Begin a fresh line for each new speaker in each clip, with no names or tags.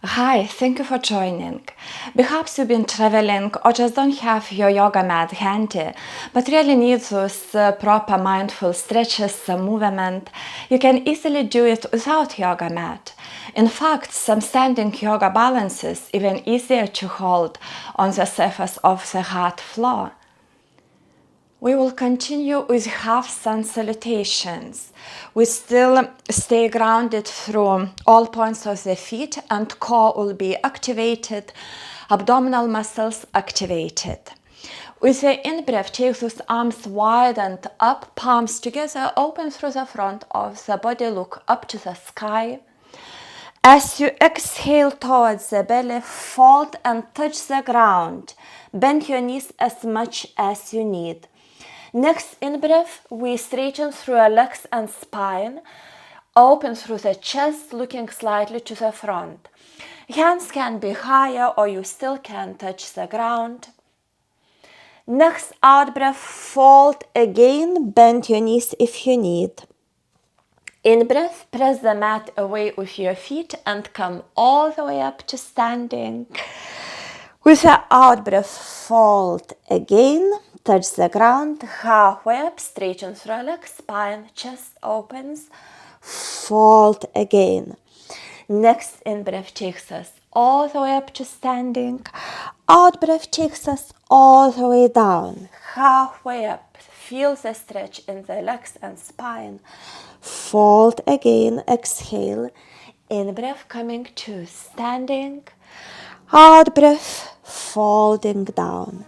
Hi, thank you for joining. Perhaps you've been traveling or just don't have your yoga mat handy, but really need those proper mindful stretches, movement. You can easily do it without yoga mat. In fact, some standing yoga balances even easier to hold on the surface of the hard floor. We will continue with half sun salutations. We still stay grounded through all points of the feet and core will be activated, abdominal muscles activated. With the in-breath, take those arms wide and up, palms together, open through the front of the body, look up to the sky. As you exhale towards the belly, fold and touch the ground. Bend your knees as much as you need. Next in-breath, we straighten through our legs and spine, open through the chest, looking slightly to the front. Hands can be higher or you still can touch the ground. Next out-breath, fold again, bend your knees if you need. In-breath, press the mat away with your feet and come all the way up to standing. With the out-breath, fold again. Touch the ground, halfway up, straighten through legs, spine, chest opens, fold again. Next in-breath takes us all the way up to standing. Out-breath takes us all the way down, halfway up. Feel the stretch in the legs and spine. Fold again, exhale. In-breath coming to standing. Out-breath, folding down.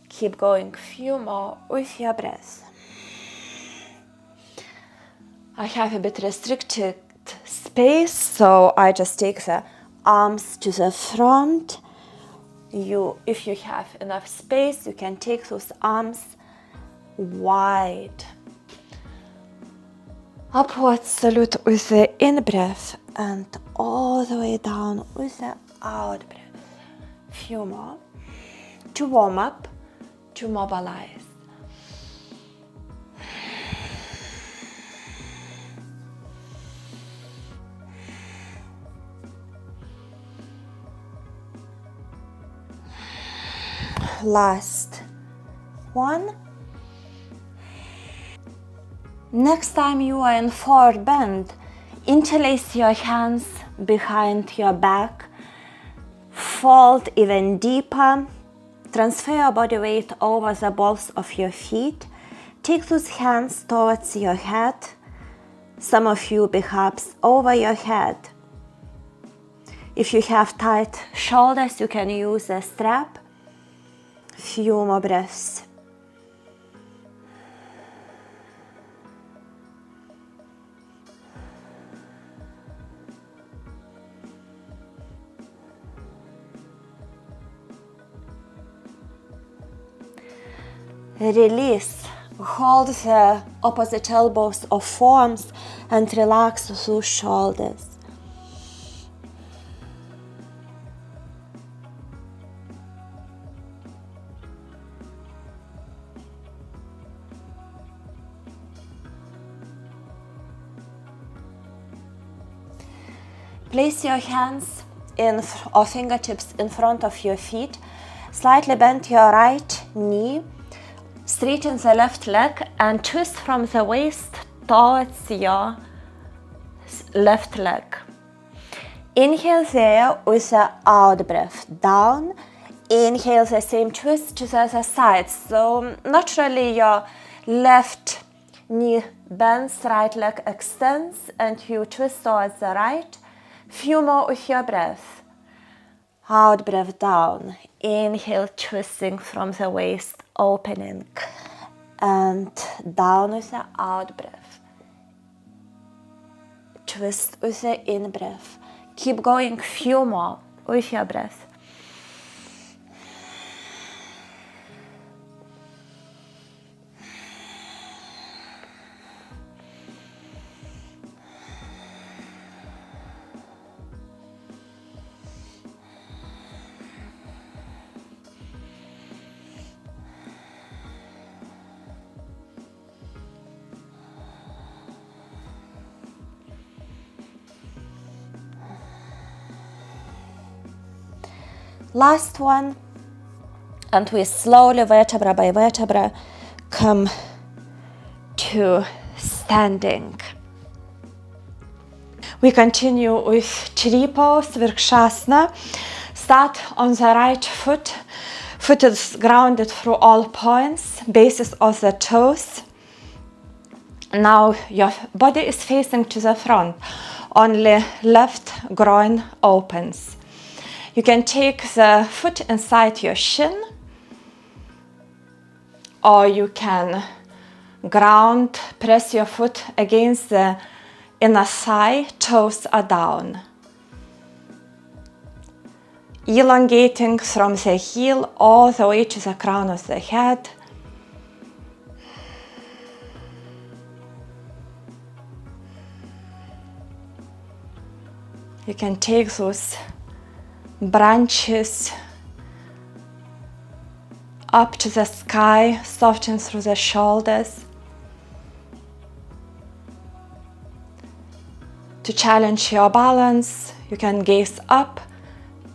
Keep going few more with your breath. I have a bit restricted space, so I just take the arms to the front. If you have enough space, you can take those arms wide. Upward salute with the in-breath and all the way down with the out-breath. Few more to warm up, to mobilize. Last one. Next time you are in forward bend, interlace your hands behind your back, fold even deeper. Transfer your body weight over the balls of your feet. Take those hands towards your head. Some of you perhaps over your head. If you have tight shoulders, you can use a strap. Few more breaths. Release. Hold the opposite elbows or forearms and relax those shoulders. Place your hands or fingertips in front of your feet. Slightly bend your right knee. Straighten the left leg and twist from the waist towards your left leg. Inhale there with the out breath down. Inhale the same twist to the other side. So naturally your left knee bends, right leg extends and you twist towards the right. Few more with your breath. Out breath down. Inhale, twisting from the waist, opening. And down with the out breath. Twist with the in breath. Keep going few more with your breath.
Last one. And we slowly, vertebra by vertebra, come to standing. We continue with tree pose, Vrikshasana. Start on the right foot. Foot is grounded through all points, bases of the toes. Now your body is facing to the front. Only left groin opens. You can take the foot inside your shin, or you can ground, press your foot against the inner thigh, toes are down. Elongating from the heel all the way to the crown of the head. You can take those branches up to the sky, soften through the shoulders. To challenge your balance, you can gaze up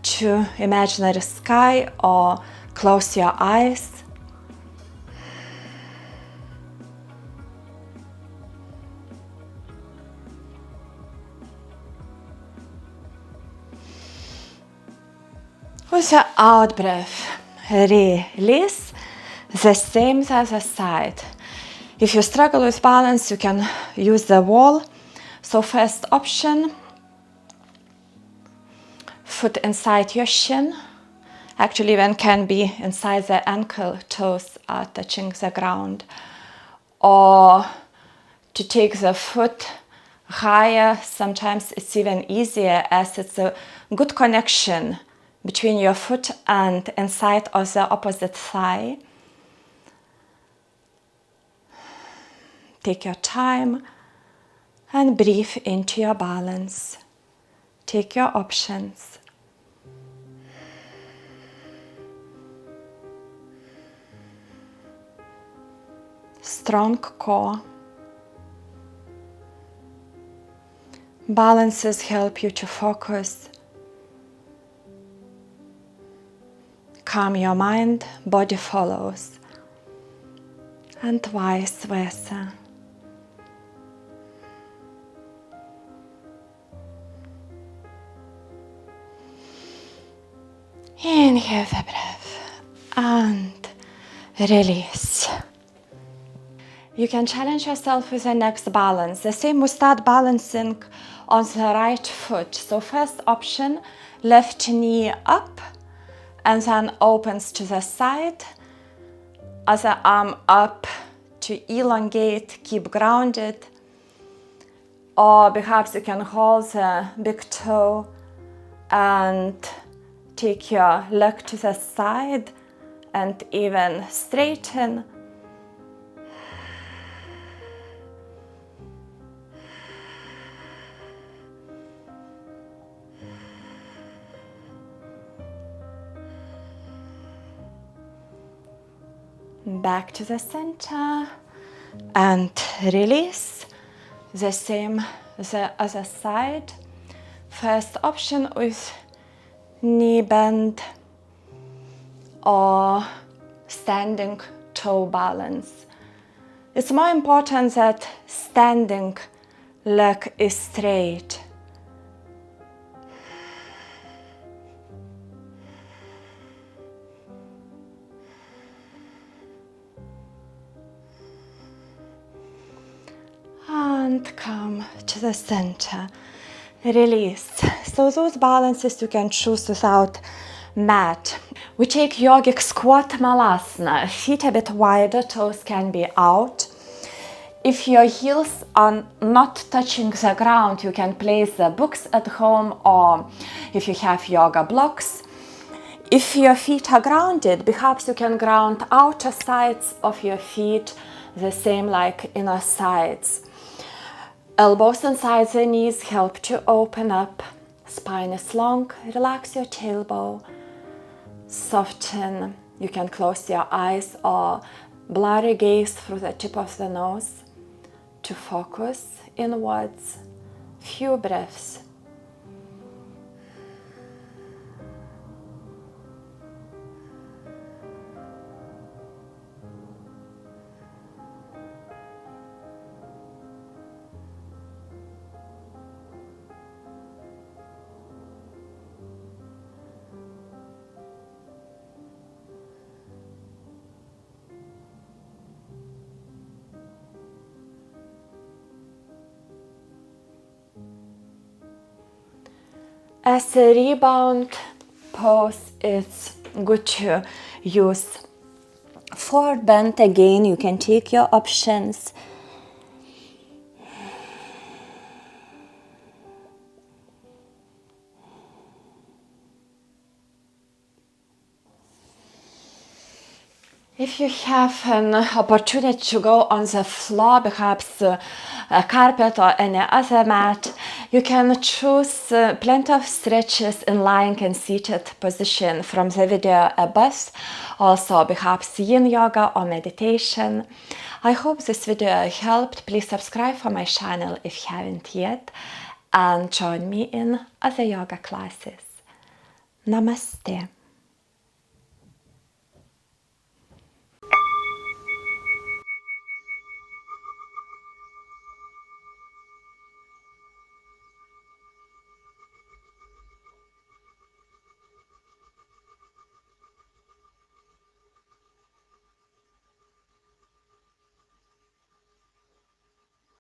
to imaginary sky or close your eyes. With the out breath, release. The same the other side. If you struggle with balance, you can use the wall. So first option, foot inside your shin. Actually, even can be inside the ankle, toes are touching the ground. Or to take the foot higher, sometimes it's even easier as it's a good connection between your foot and inside of the opposite thigh. Take your time and breathe into your balance. Take your options. Strong core. Balances help you to focus. Calm your mind, body follows. And vice versa. Inhale the breath and release. You can challenge yourself with the next balance. The same, we start balancing on the right foot. So first option, left knee up and then opens to the side. Other arm up to elongate, keep grounded. Or perhaps you can hold the big toe and take your leg to the side and even straighten. Back to the center and release. The same the other side. First option with knee bend or standing toe balance. It's more important that standing leg is straight. And come to the center. Release. So those balances you can choose without mat. We take yogic squat malasana. Feet a bit wider, toes can be out. If your heels are not touching the ground, you can place the books at home, or if you have yoga blocks. If your feet are grounded, perhaps you can ground outer sides of your feet, the same like inner sides. Elbows inside the knees help to open up. Spine is long. Relax your tailbone. Soften. You can close your eyes or blurry gaze through the tip of the nose to focus inwards. Few breaths. As a rebound pose, it's good to use forward bend. Again, you can take your options. If you have an opportunity to go on the floor, perhaps a carpet or any other mat, you can choose plenty of stretches in lying and seated position from the video above, also perhaps yin yoga or meditation. I hope this video helped. Please subscribe for my channel if you haven't yet, and join me in other yoga classes. Namaste.